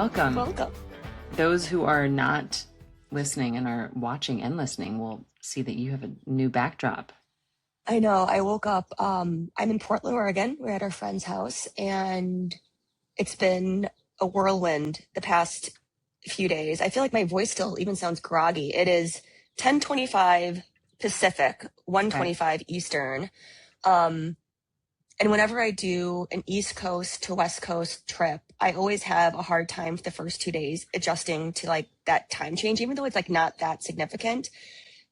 Welcome. Welcome. Those who are not listening and are watching and listening will see that you have a new backdrop. I know. I woke up. I'm in Portland, Oregon. We're at our friend's house, and it's been a whirlwind the past few days. I feel like my voice still even sounds groggy. It is 10:25 Pacific, 1:25 Eastern. And whenever I do an East Coast to West Coast trip, I always have a hard time for the first 2 days adjusting to like that time change, even though it's like not that significant.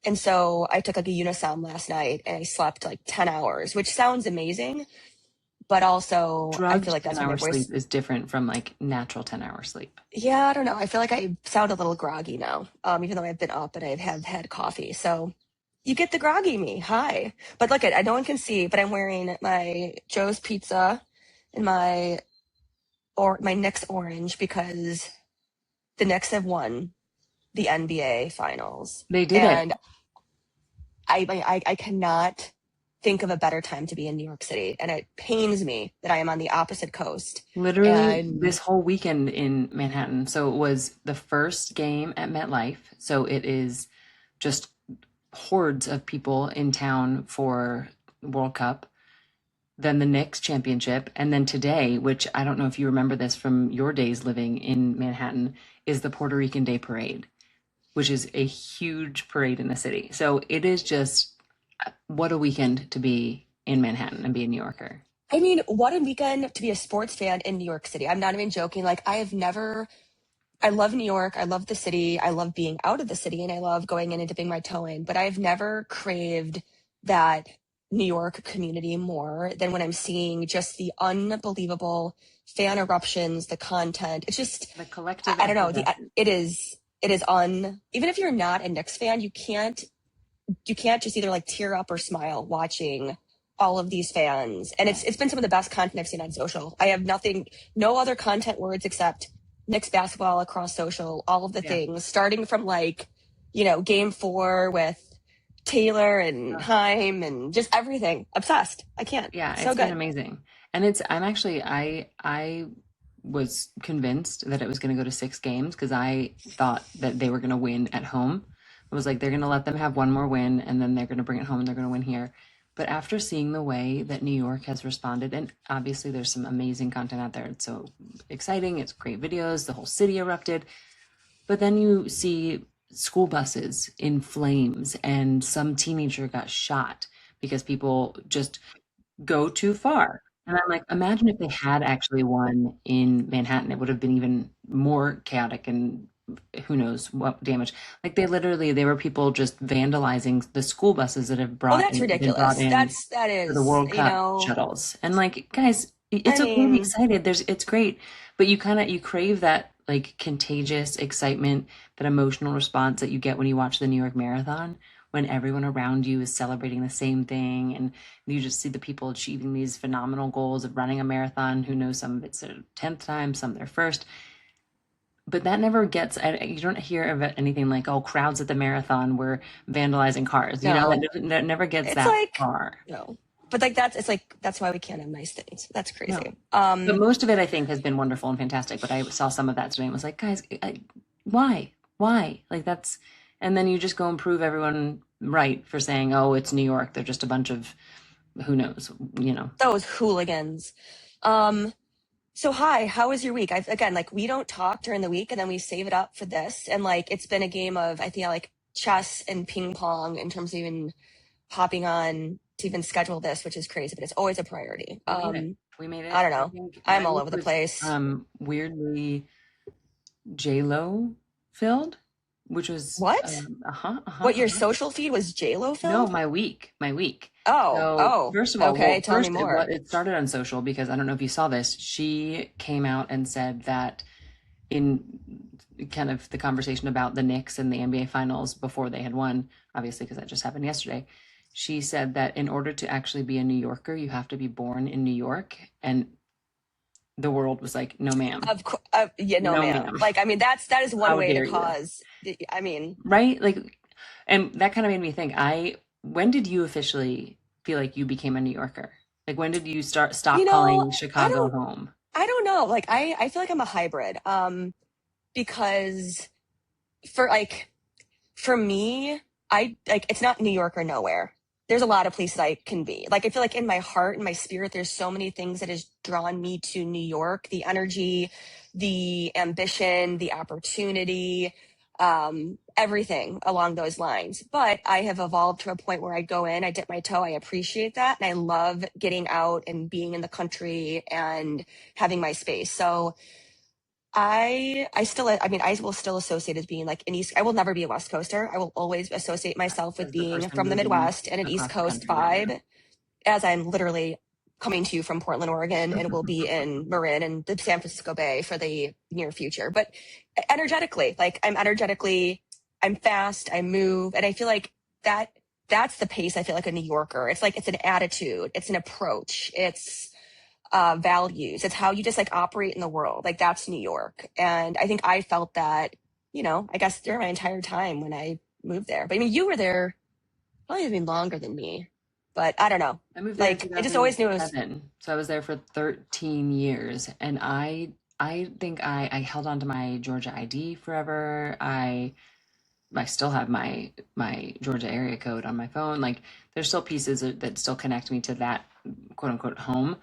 And so I took like a Unisom last night and I slept like 10 hours, which sounds amazing. But also I feel like that's when my 10-hour voice. sleep is different from like natural 10-hour sleep. Yeah, I don't know. I feel like I sound a little groggy now, even though I've been up and I have had coffee. So you get the groggy me. Hi. But look at, no one can see, but I'm wearing my Joe's Pizza and my Knicks orange because the Knicks have won the NBA Finals. They did And it. I cannot think of a better time to be in New York City. And it pains me that I am on the opposite coast. Literally And this whole weekend in Manhattan. So it was the first game at MetLife. So it is just hordes of people in town for World Cup. Then the Knicks championship. And then today, which I don't know if you remember this from your days living in Manhattan, is the Puerto Rican Day Parade, which is a huge parade in the city. So it is just, what a weekend to be in Manhattan and be a New Yorker. I mean, what a weekend to be a sports fan in New York City. I'm not even joking. Like, I love New York. I love the city. I love being out of the city and I love going in and dipping my toe in. But I've never craved that New York community more than when I'm seeing just the unbelievable fan eruptions, the content. It's just, The collective I don't know. effervescence. It is even if you're not a Knicks fan, you can't just either like tear up or smile watching all of these fans. And it's been some of the best content I've seen on social. I have no other content words except Knicks basketball across social, all of the things, starting from like, game 4 with Taylor and Haim and just everything. Obsessed. I can't. Yeah, So it's been good. amazing. And I was convinced that it was going to go to 6 games because I thought that they were going to win at home. I was like, they're going to let them have one more win and then they're going to bring it home and they're going to win here. But after seeing the way that New York has responded, and obviously there's some amazing content out there. It's so exciting. It's great videos. The whole city erupted. But then you see school buses in flames and some teenager got shot because people just go too far. And I'm like, imagine if they had actually won in Manhattan, it would have been even more chaotic and who knows what damage. Like they were people just vandalizing the school buses that have Oh, that's been ridiculous. brought in That for the is, World Cup shuttles. And like, guys, it's I okay to be mean, excited. It's great, but you crave that like contagious excitement, that emotional response that you get when you watch the New York Marathon, when everyone around you is celebrating the same thing, and you just see the people achieving these phenomenal goals of running a marathon. Who knows, some of it's their 10th time, some their first. But that never gets, you don't hear of anything like, oh, crowds at the marathon were vandalizing cars. no. That never gets It's that like, far. no. But like that's why we can't have nice things. That's No. crazy. But most of it, I think, has been wonderful and fantastic. But I saw some of that today and was like, guys, why? Like and then you just go and prove everyone right for saying, oh, it's New York. They're just a bunch of, who knows, Those hooligans. So hi, how was your week? Again, like we don't talk during the week and then we save it up for this. And like it's been a game of, I think, like chess and ping pong in terms of even hopping on to even schedule this, which is crazy, but it's always a priority. We made it. I don't know. think I'm my all week over the was, place. weirdly J-Lo filled, which was What? What, your social feed was J-Lo No, filled? my week. Oh, So first of all, okay. Tell me more. it started on social because I don't know if you saw this. She came out and said that in kind of the conversation about the Knicks and the NBA Finals before they had won, obviously because that just happened yesterday. She said that in order to actually be a New Yorker, you have to be born in New York, and the world was like, no, ma'am. Of course, yeah, no, No, ma'am. ma'am. Like, I mean, that is one How way dare to you? cause. I mean, Right? Like, and that kind of made me think, when did you officially feel like you became a New Yorker? Like, when did you stop calling Chicago home? I don't know. Like, I feel like I'm a hybrid. because for like for me, I like it's not New York or nowhere. There's a lot of places I can be. Like I feel like in my heart and my spirit, there's so many things that has drawn me to New York. The energy, the ambition, the opportunity, everything along those lines. But I have evolved to a point where I go in, I dip my toe, I appreciate that. And I love getting out and being in the country and having my space. So I mean I will still associate as being like an East. I will never be a West Coaster. I will always associate myself with As the being person from the moving Midwest and an East across the Coast country right now. vibe, as I'm literally coming to you from Portland, Oregon, and will be in Marin and the San Francisco Bay for the near future. But energetically, like I'm fast, I move, and I feel like that that's the pace I feel like a New Yorker. It's like it's an attitude, it's an approach, it's values. It's how you just like operate in the world. Like that's New York. And I think I felt that, I guess during my entire time when I moved there. But I mean, you were there probably even longer than me. But I don't know. I moved there in Like I just always knew it was, 2007, so I was there for 13 years, and I think I held on to my Georgia ID forever. I still have my Georgia area code on my phone. Like there's still pieces that still connect me to that quote unquote home.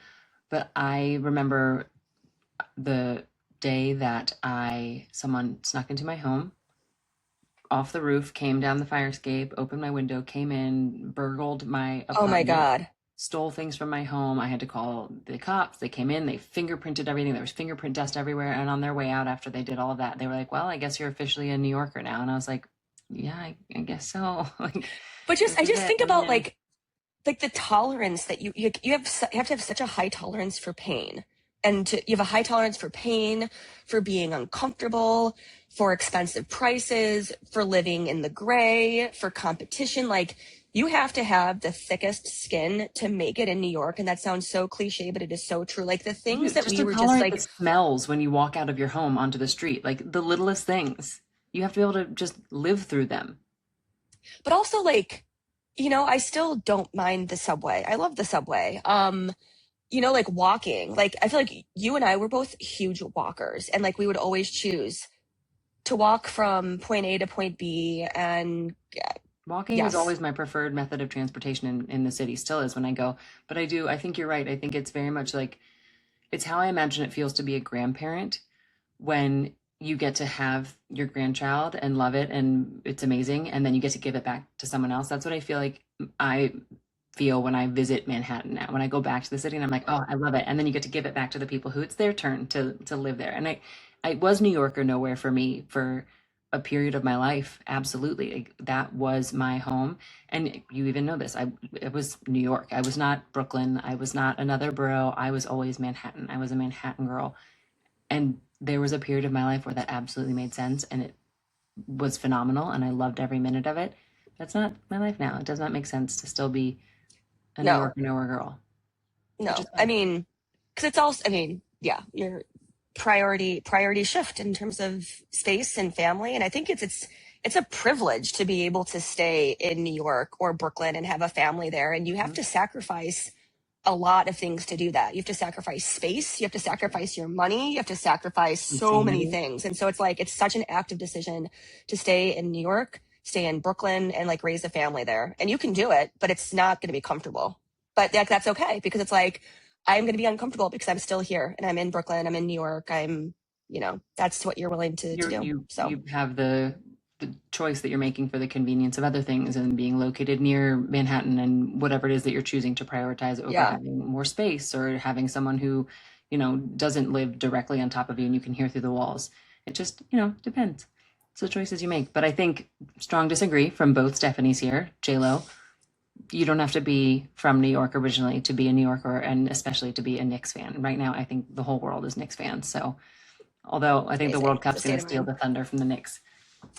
But I remember the day that I someone snuck into my home off the roof, came down the fire escape, opened my window, came in, burgled my oh my apartment, God. stole things from my home. I had to call the cops. They came in, they fingerprinted everything. There was fingerprint dust everywhere. And on their way out, after they did all of that, they were like, "Well, I guess you're officially a New Yorker now." And I was like, "Yeah, I guess so." Like, But just this I is just it. think I'm about in. like the tolerance that you have to have such a high tolerance for pain, and you have a high tolerance for pain, for being uncomfortable, for expensive prices, for living in the gray, for competition. Like you have to have the thickest skin to make it in New York. And that sounds so cliche, but it is so true. Like the You do, things that just we to were just tolerate the like, smells when you walk out of your home onto the street, like the littlest things. You have to be able to just live through them. but also like, I still don't mind the subway. I love the subway. Like walking. Like I feel like you and I were both huge walkers, and like we would always choose to walk from point A to point B. And Walking was yes, always my preferred method of transportation in the city, still is when I go. But I think you're right. I think it's very much like it's how I imagine it feels to be a grandparent when you get to have your grandchild and love it and it's amazing, and then you get to give it back to someone else. That's what I feel like I feel when I visit Manhattan now. When I go back to the city and I'm like, oh, I love it. And then you get to give it back to the people who it's their turn to live there. And I was New York or nowhere for me for a period of my life. Absolutely. Like, that was my home. And you even know this. It was New York. I was not Brooklyn. I was not another borough. I was always Manhattan. I was a Manhattan girl. And there was a period of my life where that absolutely made sense and it was phenomenal and I loved every minute of it. That's not my life now. It does not make sense to still be a New no, Yorker, nowhere girl, which is no. I fine. mean, because it's also, I mean, yeah, your priority shift in terms of space and family. And I think it's a privilege to be able to stay in New York or Brooklyn and have a family there. And you have Mhm. to sacrifice a lot of things to do that. You have to sacrifice space, you have to sacrifice your money, you have to sacrifice And so many sanity. things. And so it's like it's such an active decision to stay in New York, stay in Brooklyn, and like raise a family there. And you can do it, but it's not going to be comfortable. But that's okay, because it's like I'm going to be uncomfortable because I'm still here and I'm in Brooklyn, I'm in New York, that's what you're willing to You do. you So you have the choice that you're making for the convenience of other things and being located near Manhattan and whatever it is that you're choosing to prioritize over yeah, having more space or having someone who, doesn't live directly on top of you and you can hear through the walls. It just, depends. It's the choices you make. But I think strong disagree from both Stephanies here, J-Lo. You don't have to be from New York originally to be a New Yorker and especially to be a Knicks fan. Right now, I think the whole world is Knicks fans. So, although I it's think the amazing. World It's a Cup's going state to of steal mind. the thunder from the Knicks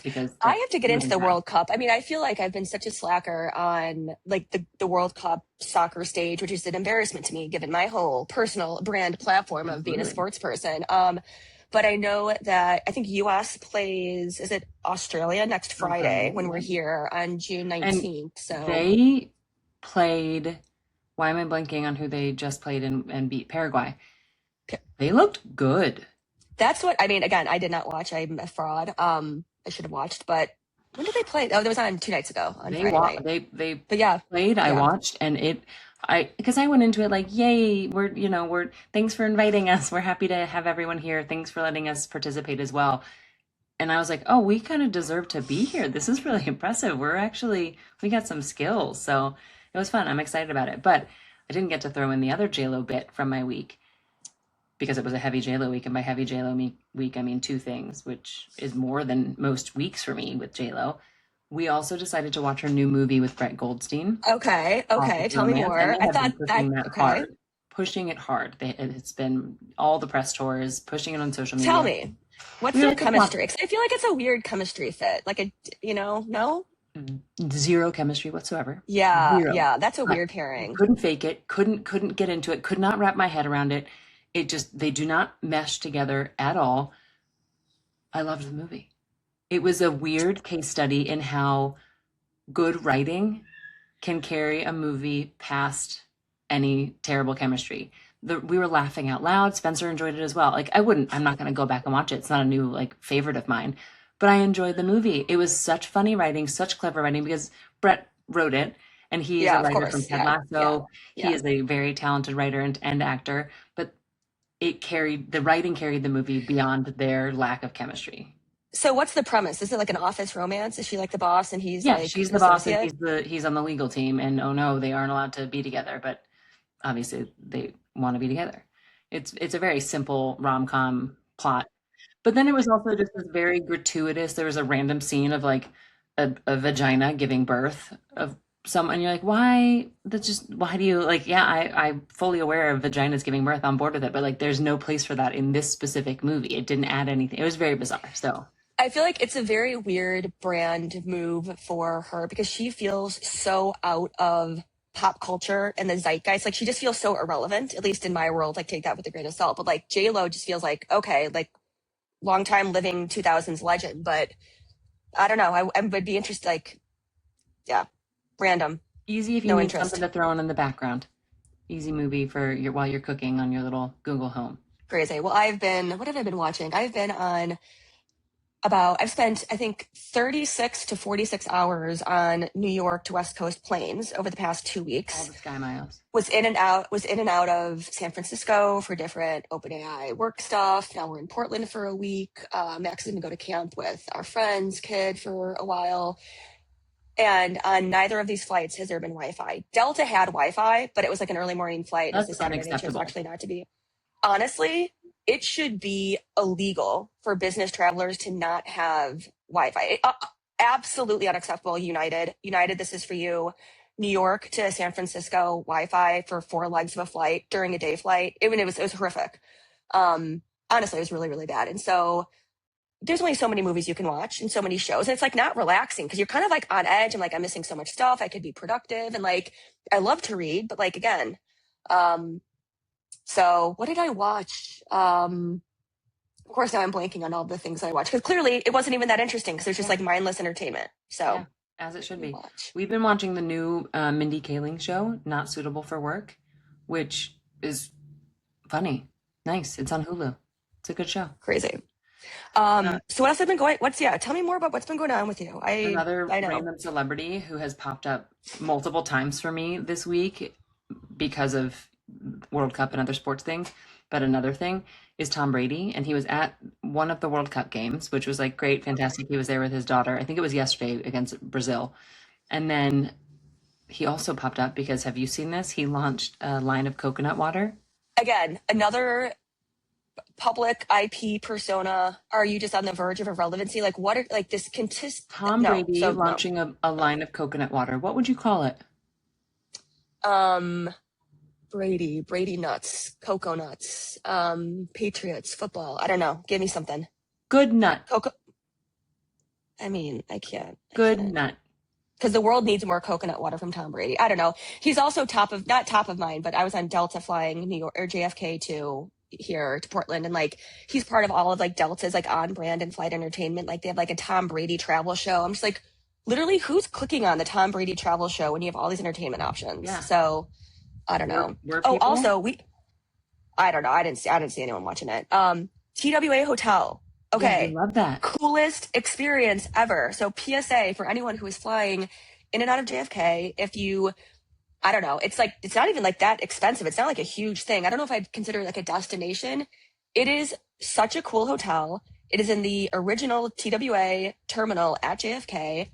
because I that's have to get into moving the time. World Cup. I mean, I feel like I've been such a slacker on like the World Cup soccer stage, which is an embarrassment to me given my whole personal brand platform of being a Absolutely. sports person. But I know that I think US plays, is it Australia next On Friday Friday, when we're yeah. here on June And 19th. So they played, why am I blanking on who they just played and beat Paraguay? They looked good. That's what I mean. Again, I did not watch. I'm a fraud. I should have watched, but when did they play? Oh, that was on 2 nights ago on They Friday wa night. they But yeah, played, I yeah. watched, and because I went into it like, yay, we're thanks for inviting us. We're happy to have everyone here. Thanks for letting us participate as well. And I was like, oh, we kind of deserve to be here. This is really impressive. We got some skills. So it was fun. I'm excited about it. But I didn't get to throw in the other JLo bit from my week because it was a heavy JLo week. And by heavy JLo week, I mean two things, which is more than most weeks for me with JLo. We also decided to watch her new movie with Brett Goldstein, Okay, okay. Office Tell me Romance, and more. they I have been thought that. pushing that Okay, hard, pushing it hard. It's been all the press tours, pushing it on social tell media. me. What's We their were just watching. chemistry? 'Cause I feel like it's a weird chemistry fit. Like no? Zero chemistry whatsoever. Yeah, Zero. yeah. That's a I weird pairing. couldn't fake it. Couldn't get into it. Could not wrap my head around it. They do not mesh together at all. I loved the movie. It was a weird case study in how good writing can carry a movie past any terrible chemistry. We were laughing out loud. Spencer enjoyed it as well. Like I'm not going to go back and watch it. It's not a new like favorite of mine, but I enjoyed the movie. It was such funny writing, such clever writing because Brett wrote it and he is a Yeah, of writer from course. Ted Yeah, yeah, Lasso. He yeah. is a very talented writer and actor, but the writing carried the movie beyond their lack of chemistry. So what's the premise? Is it like an office romance? Is she like the boss and he's Yeah, like she's an the boss and associate? he's on the legal team and oh no, they aren't allowed to be together, but obviously they want to be together. It's a very simple rom-com plot. But then it was also just this very gratuitous. There was a random scene of like a vagina giving birth of someone. And you're like, why do you like, yeah, I'm fully aware of vaginas giving birth on board with it, but like there's no place for that in this specific movie. It didn't add anything. It was very bizarre. So I feel like it's a very weird brand move for her because she feels so out of pop culture and the zeitgeist. Like she just feels so irrelevant, at least in my world. Like take that with a grain of salt. But like J Lo just feels like okay, like long time living 2000s legend. But I don't know. I would be interested. Like yeah, random, easy if you no need something interest. to throw on in the background. Easy movie for your while you're cooking on your little Google Home. Crazy. Well, what have I been watching? I've spent, I think, 36 to 46 hours on New York to West Coast planes over the past 2 weeks. All the Sky Miles. Was in and out of San Francisco for different OpenAI work stuff. Now we're in Portland for a week. Max is going to go to camp with our friend's kid for a while. And on neither of these flights has there been Wi-Fi. Delta had Wi-Fi, but it was like an early morning flight. That's They chose unacceptable. actually not to be. Honestly, it should be illegal for business travelers to not have Wi-Fi. Absolutely unacceptable. United, this is for you. New York to San Francisco, Wi-Fi for 4 legs of a flight during a day flight. It was horrific. Honestly, it was really, really bad. And so there's only so many movies you can watch and so many shows. And it's like not relaxing because you're kind of like on edge. I'm missing so much stuff. I could be productive. And like, I love to read, but like, again, so what did I watch? Of course, now I'm blanking on all the things I watched because clearly it wasn't even that interesting because it was just Yeah. like mindless entertainment. Yeah, So as it should be. watch We've been watching the new Mindy Kaling show, Not Suitable for Work, which is funny. Nice. It's on Hulu. It's a good show. crazy. Uh, So what else have been going? Tell me more about what's been going on with you. Another I know. random celebrity who has popped up multiple times for me this week because of World Cup and other sports things. But another thing is Tom Brady, and he was at one of the World Cup games, which was like great, fantastic. He was there with his daughter. I think it was yesterday against Brazil. And then he also popped up because have you seen this? He launched a line of coconut water. Again, another public IP persona. Are you just on the verge of irrelevancy? Like what are like this contest? Tom No. Brady So no. launching a line of coconut water. What would you call it? Um, Brady nuts, cocoa nuts, Patriots, football. I don't know. Give me something. Good nut. Coco. I mean, I can't. Good nut. Because the world needs more coconut water from Tom Brady. I don't know. He's also not top of mind, but I was on Delta flying New York or JFK to here to Portland, and like he's part of all of like Delta's like on brand and flight entertainment. Like they have like a Tom Brady travel show. I'm just like, literally, who's clicking on the Tom Brady travel show when you have all these entertainment options? Yeah. So I don't know. Were Oh, people? also I don't know. I didn't see anyone watching it. TWA Hotel. Yeah, I Okay. love that. Coolest experience ever. So PSA for anyone who is flying in and out of JFK, if you, I don't know, it's like, it's not even like that expensive. It's not like a huge thing. I don't know if I'd consider it like a destination. It is such a cool hotel. It is in the original TWA terminal at JFK.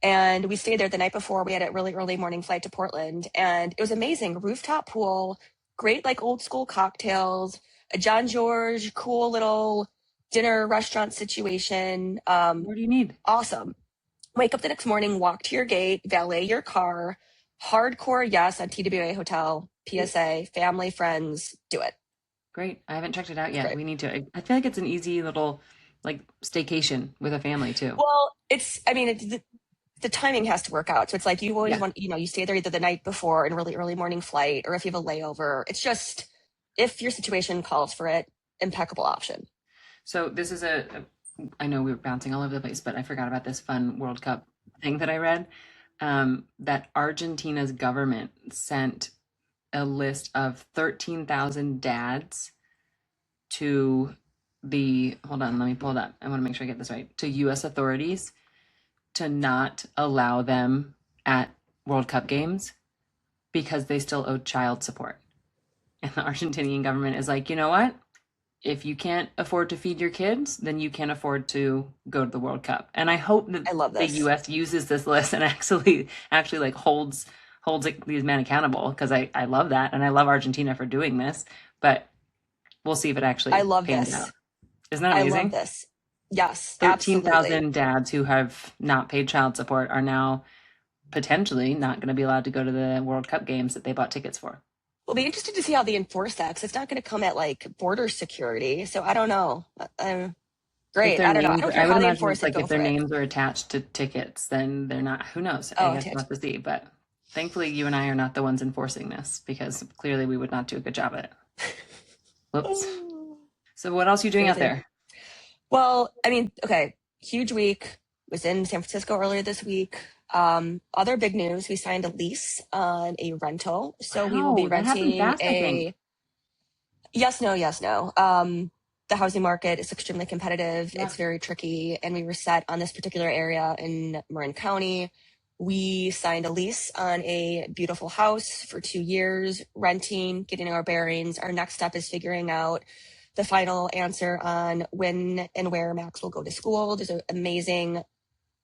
And we stayed there the night before. We had a really early morning flight to Portland, and it was amazing. Rooftop pool, great like old school cocktails, a John George, cool little dinner restaurant situation. What do you need? Awesome. Wake up the next morning, walk to your gate, valet your car. Hardcore yes on TWA Hotel, PSA, family, friends, do it. Great. I haven't checked it out It's yet. great. We need to. I feel like it's an easy little like staycation with a family too. Well, it's, I mean, the timing has to work out. So it's like you always Yeah. want, you stay there either the night before in a really early morning flight, or if you have a layover. It's just, if your situation calls for it, impeccable option. So this is I know we were bouncing all over the place, but I forgot about this fun World Cup thing that I read. That Argentina's government sent a list of 13,000 dads to hold on, let me pull it up. I want to make sure I get this right. To US authorities to not allow them at World Cup games because they still owed child support. And the Argentinian government is like, you know what? If you can't afford to feed your kids, then you can't afford to go to the World Cup. And I hope that I love the this. US uses this list and actually like holds these men accountable, because I love that, and I love Argentina for doing this, but we'll see if it I actually love pans out. this. Isn't that I love amazing? this. Yes, absolutely. 13,000 dads who have not paid child support are now potentially not going to be allowed to go to the World Cup games that they bought tickets for. We'll be interested to see how they enforce that, because it's not going to come at like border security. So I don't know. If Great. their I don't know. I names, don't care I would how they imagine enforce it's it. like Go if their for it. names are attached to tickets, then they're not. Who knows? I Oh, guess we'll have to see. But thankfully, you and I are not the ones enforcing this, because clearly we would not do a good job at it. Whoops. So what else are you doing out crazy. there? Well, I mean, okay, huge week. Was in San Francisco earlier this week. Other big news, we signed a lease on a rental. So we will be Wow, that happened renting fast, I think. yes, no, yes, no. The housing market is extremely competitive. Yeah. It's very tricky. And we were set on this particular area in Marin County. We signed a lease on a beautiful house for 2 years, renting, getting our bearings. Our next step is figuring out the final answer on when and where Max will go to school. There's an amazing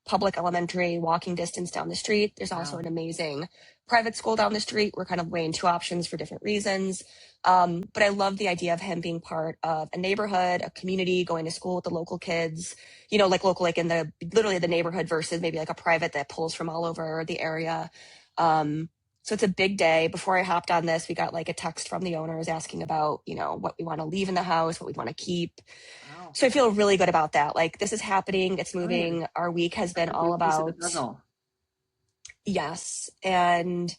public elementary walking distance down the street. There's also Wow. an amazing private school down the street. We're kind of weighing two options for different reasons. But I love the idea of him being part of a neighborhood, a community, going to school with the local kids, like local, like in the literally the neighborhood versus maybe like a private that pulls from all over the area. So it's a big day. Before I hopped on this, we got like a text from the owners asking about, what we want to leave in the house, what we want to keep. Wow. So I feel really good about that. Like this is happening. It's Good. moving. Our week has been That's a all big piece of the about, puzzle. yes. And,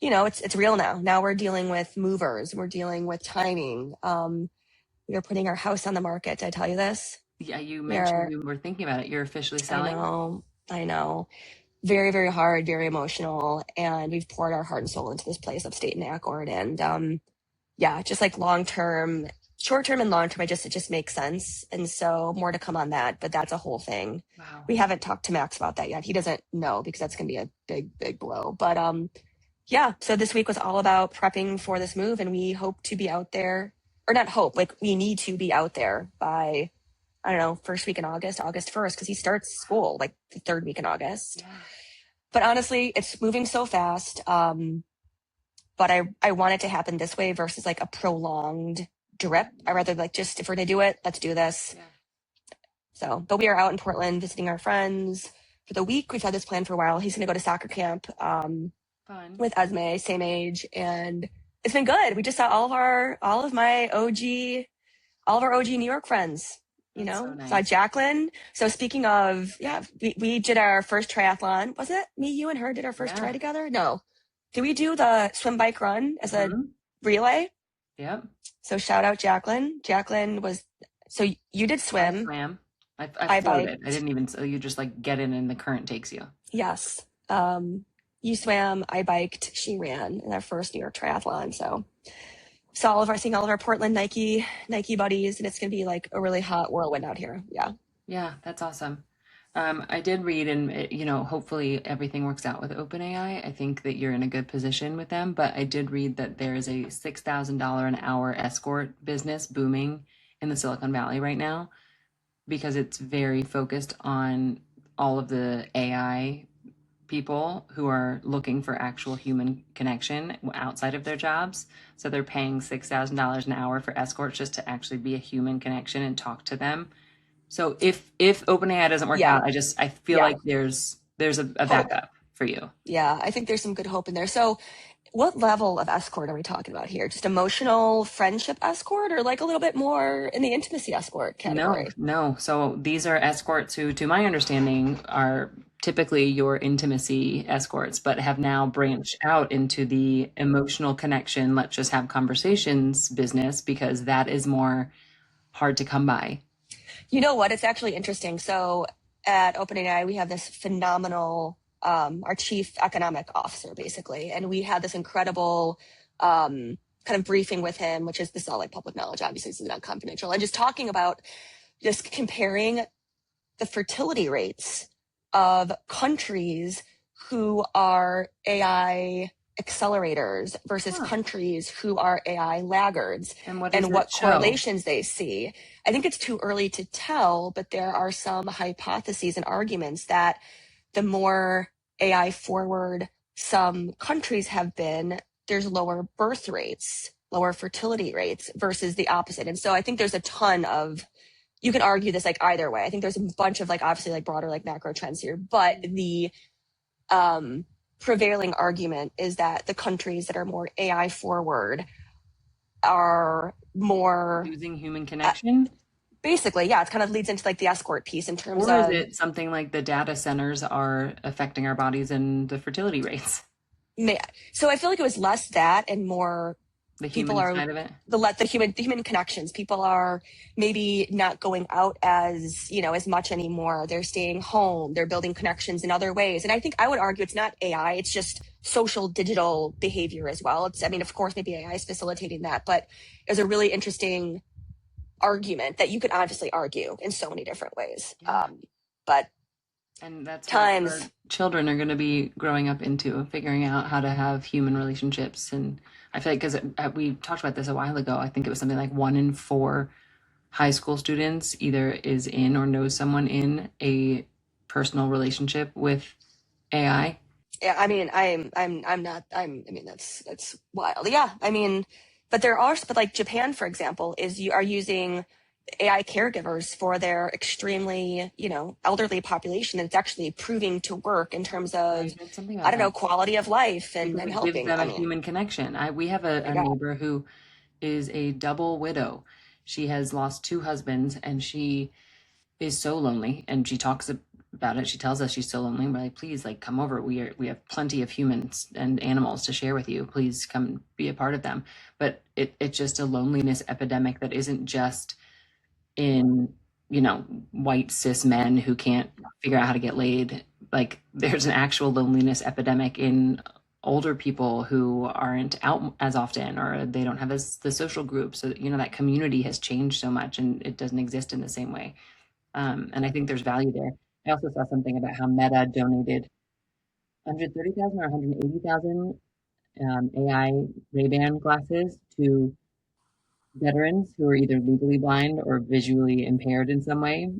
it's real now. Now we're dealing with movers. We're dealing with timing. We are putting our house on the market. Did I tell you this? Yeah, you We mentioned are, you were thinking about it. You're officially I selling? know, I know. Very, very hard, very emotional. And we've poured our heart and soul into this place upstate in Accord. And yeah, just like long term, short term and long term, it just makes sense. And so more to come on that, but that's a whole thing. Wow. We haven't talked to Max about that yet. He doesn't know because that's gonna be a big, big blow. But yeah, so this week was all about prepping for this move, and we hope to be out there, or not hope, like we need to be out there by, I don't know, first week in August, August 1st, because he starts school like the third week in August. Yeah. But honestly, it's moving so fast. But I want it to happen this way versus like a prolonged drip. I rather like just, if we're gonna do it, let's do this. Yeah. So, but we are out in Portland visiting our friends for the week. We've had this plan for a while. He's gonna go to soccer camp Fun. with Esme, same age, and it's been good. We just saw all of our OG New York friends. That's so nice. Saw Jaclyn. So speaking of, yeah, we did our first triathlon. Was it me, you, and her did our first Yeah. try together? No. Did we do the swim, bike, run as a relay? Yep. So shout out Jaclyn. Jaclyn was, so you did I swim. swam. I I floated. biked. I didn't even, so you just like get in and the current takes you. Yes. You swam, I biked, she ran in our first New York triathlon. So seeing all of our Portland Nike buddies, and it's gonna be like a really hot whirlwind out here. Yeah. Yeah, that's awesome. I did read, and hopefully everything works out with OpenAI. I think that you're in a good position with them, but I did read that there is a $6,000 an hour escort business booming in the Silicon Valley right now because it's very focused on all of the AI people who are looking for actual human connection outside of their jobs. So they're paying $6,000 an hour for escorts just to actually be a human connection and talk to them. So if OpenAI doesn't work Yeah. out, I feel Yeah. like there's a Hope. backup for you. Yeah, I think there's some good hope in there. So what level of escort are we talking about here? Just emotional friendship escort, or like a little bit more in the intimacy escort No, category? no. So these are escorts who, to my understanding, are typically your intimacy escorts, but have now branched out into the emotional connection, let's just have conversations business because that is more hard to come by. You know what? It's actually interesting. So at OpenAI, we have this phenomenal, our chief economic officer, basically, and we had this incredible kind of briefing with him, which is this is all like public knowledge, obviously, this is not confidential, and just talking about just comparing the fertility rates of countries who are AI accelerators versus Huh. countries who are AI laggards, And what does and it what show? correlations they see. I think it's too early to tell, but there are some hypotheses and arguments that the more AI forward some countries have been, there's lower birth rates, lower fertility rates versus the opposite. And so I think there's a ton of, you can argue this like either way. I think there's a bunch of like obviously like broader like macro trends here, but the prevailing argument is that the countries that are more AI forward are more Losing human uh, connection? basically, yeah, it kind of leads into like the escort piece in terms Or is of, it something like the data centers are affecting our bodies and the fertility rates? so I feel like it was less that and more The people human are side of it? the human connections. People are maybe not going out as, as much anymore. They're staying home. They're building connections in other ways. And I think I would argue it's not AI, it's just social digital behavior as well. It's, I mean, of course, maybe AI is facilitating that, but it's a really interesting argument that you could obviously argue in so many different ways. Yeah. But And that's what our times, children are going to be growing up into, figuring out how to have human relationships. And I feel like, because we talked about this a while ago, I think it was something like 1 in 4 high school students either is in or knows someone in a personal relationship with AI. yeah, I mean, I'm not, I mean, that's wild. Yeah. I mean, but there are, but like Japan, for example, is you are using AI caregivers for their extremely, elderly population. And it's actually proving to work in terms I of, heard something I about don't know, that quality of life because and it gives helping. them I a mean, human connection. We have my a God. neighbor who is a double widow. She has lost 2 husbands and she is so lonely, and she talks about it. She tells us she's so lonely. We're like, please, like, come over. We have plenty of humans and animals to share with you. Please come be a part of them. But it's just a loneliness epidemic that isn't just in, white cis men who can't figure out how to get laid. Like, there's an actual loneliness epidemic in older people who aren't out as often, or they don't have the social group. So, that community has changed so much and it doesn't exist in the same way. And I think there's value there. I also saw something about how Meta donated 130,000 or 180,000 AI Ray-Ban glasses to veterans who are either legally blind or visually impaired in some way.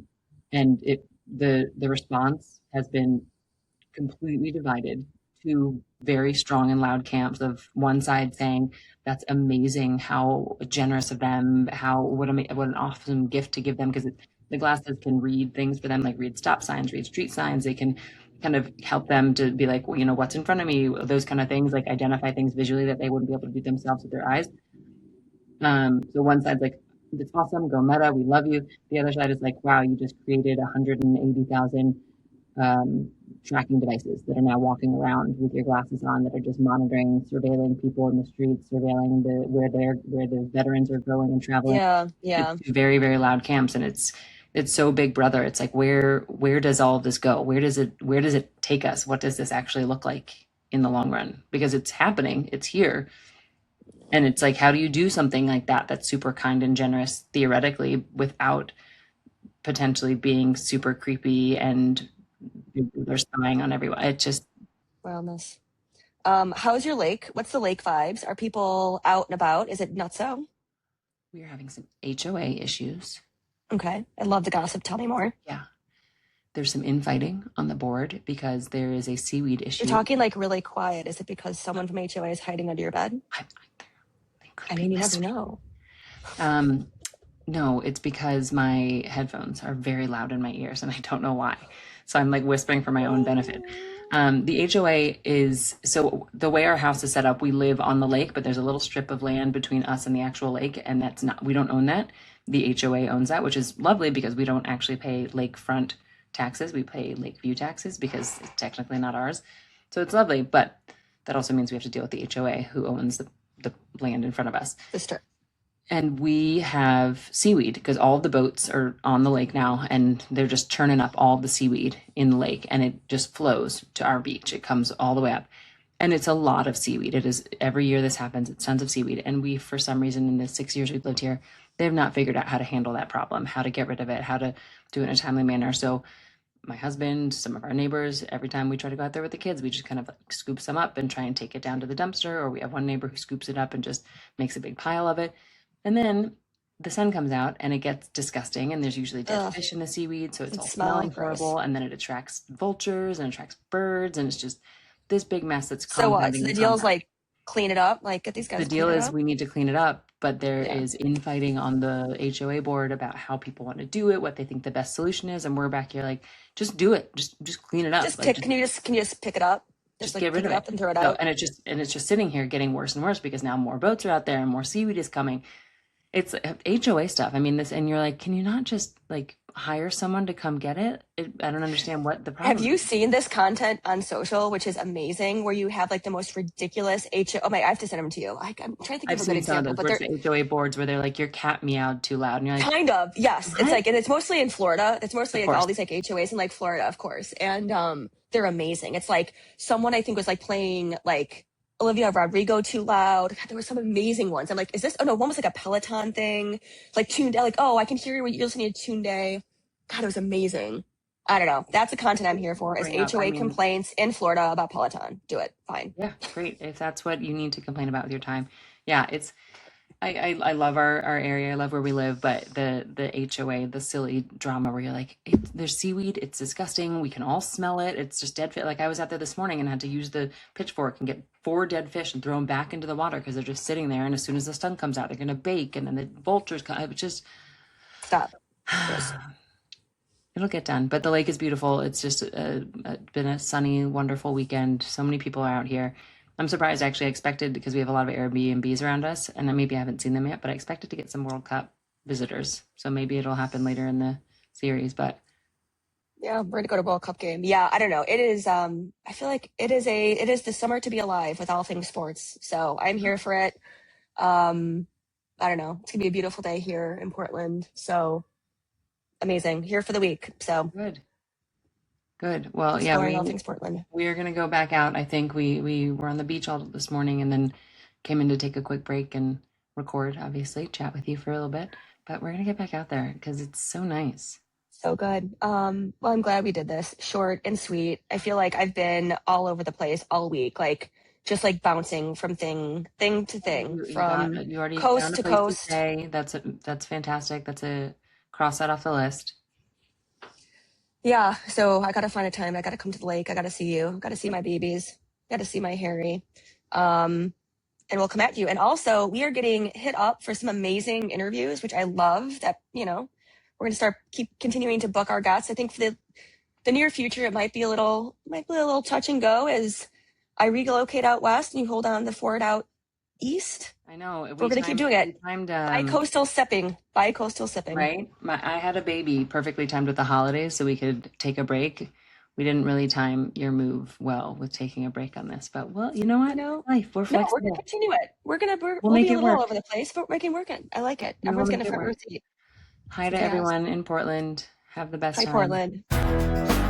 And the response has been completely divided. Two very strong and loud camps of one side saying that's amazing, how generous of them, how what an awesome gift to give them, because the glasses can read things for them, like read stop signs, read street signs. They can kind of help them to be like, well, what's in front of me, those kind of things, like identify things visually that they wouldn't be able to do themselves with their eyes. So one side's like, it's awesome, go Meta, we love you. The other side is like, wow, you just created 180,000 um, tracking devices that are now walking around with your glasses on, that are just monitoring, surveilling people in the streets, surveilling where the veterans are going and traveling. Yeah. It's Yeah. very, very loud camps, and it's so big brother. It's like, where does all of this go? Where does it take us? What does this actually look like in the long run? Because it's happening, it's here. And it's like, how do you do something like that that's super kind and generous theoretically without potentially being super creepy and they're spying on everyone? It just, Wellness. How's your lake? What's the lake vibes? Are people out and about? Is it not so? we're having some HOA issues. Okay. I love the gossip. Tell me more. Yeah. There's some infighting on the board because there is a seaweed You're issue. talking like really quiet. Is it because someone from HOA is hiding under your bed? They could I be mean, you never listening. know. No, it's because my headphones are very loud in my ears and I don't know why. So I'm like whispering for my own benefit. The HOA is so the way our house is set up, we live on the lake, but there's a little strip of land between us and the actual lake, and that's not, we don't own that. The HOA owns that, which is lovely because we don't actually pay lakefront taxes. We pay Lakeview taxes because it's technically not ours. So it's lovely, but that also means we have to deal with the HOA who owns the land in front of us. Sister. And we have seaweed because all of the boats are on the lake now and they're just churning up all the seaweed in the lake and it just flows to our beach. It comes all the way up. And it's a lot of seaweed. It is every year this happens, it's tons of seaweed. And we, for some reason, in the 6 years we've lived here, they have not figured out how to handle that problem, how to get rid of it, how to do it in a timely manner. So my husband, some of our neighbors, every time we try to go out there with the kids, we just kind of like scoop some up and try and take it down to the dumpster. Or we have one neighbor who scoops it up and just makes a big pile of it. And then the sun comes out and it gets disgusting. And there's usually dead Ugh. fish in the seaweed. So it's It all smell smelling gross. horrible. And then it attracts vultures and attracts birds. And it's just this big mess that's So what? So compounding the and deal is compounding. like clean it up. Like get these The guys to deal clean it is up. we need to clean it up, but there Yeah. is infighting on the HOA board about how people want to do it, what they think the best solution is. And we're back here like, just do it. Just clean it up. Just Like pick. Can you just pick it up? Just just like get rid pick of it it. up and throw it So, out. and it's just sitting here getting worse and worse because now more boats are out there and more seaweed is coming. It's HOA stuff. I mean, this, and you're like, can you not just like hire someone to come get it? I don't understand what the Have problem you is. seen this content on social, which is amazing, where you have like the most ridiculous HO? Oh my, I have to send them to you. I'm trying to think I've of a good seen some of example, those but where it's they're the HOA boards where they're like, your cat meowed too loud. And you're like, kind of, yes. It's what? like, and it's mostly in Florida. It's Of mostly like course. all these like HOAs in like Florida, of course. And they're amazing. It's like someone I think was like playing like Olivia Rodrigo too loud. God, there were some amazing ones. I'm like, is this? Oh no, one was like a Peloton thing, like tuned. Like, oh, I can hear you when you're listening to Tune Day. God, it was amazing. I don't know. That's the content I'm here for. Is Bring up, I HOA mean, complaints in Florida about Peloton. Do it. Fine. yeah, great. If that's what you need to complain about with your time. Yeah, it's, I love our area. I love where we live, but the HOA, the silly drama where you're like, there's seaweed. It's disgusting. We can all smell it. It's just dead fish. Like I was out there this morning and had to use the pitchfork and get 4 dead fish and throw them back into the water because they're just sitting there. And as soon as the sun comes out, they're going to bake. And then the vultures come. It's just, Stop. Gross. it'll get done. But the lake is beautiful. It's just been a sunny, wonderful weekend. So many people are out here. I'm surprised actually. I expected because we have a lot of Airbnbs around us, and then maybe I haven't seen them yet, but I expected to get some World Cup visitors. So maybe it'll happen later in the series. But Yeah, we're gonna go to World Cup game. Yeah, I don't know. It is I feel like it is the summer to be alive with all things sports. So I'm here for it. Um I don't know. It's gonna be a beautiful day here in Portland. So amazing. Here for the week. So good, good. Well, yeah, exploring all things Portland. we are gonna go back out. I think we were on the beach all this morning, and then came in to take a quick break and record, obviously, chat with you for a little bit. But we're gonna get back out there because it's so nice. So good. Well, I'm glad we did this. Short and sweet. I feel like I've been all over the place all week, like just like bouncing from thing to thing, from You already coast found a to place to coast. stay. That's fantastic. That's a cross that off the list. Yeah, so I gotta find a time. I gotta come to the lake. I gotta see you. I gotta see my babies. I gotta see my Harry. Um, and we'll come at you. And also, we are getting hit up for some amazing interviews, which I love. That we're gonna start keep continuing to book our guests. I think for the near future, it might be a little touch and go as I relocate out west and you hold on the fort out east. I know We're gonna keep doing it. we timed Bi-coastal sipping. Bi-coastal sipping. right. I had a baby perfectly timed with the holidays, so we could take a break. We didn't really time your move well with taking a break on this, but well, you know You what? know, Life, we're no, we're gonna flexible. continue it. We'll We'll be make a it little all work. over the place, but we're making work it. I like it. We will Everyone's make gonna it front row work. seat. Hi to Kick ass. everyone in Portland. Have the best Hi, time. Portland.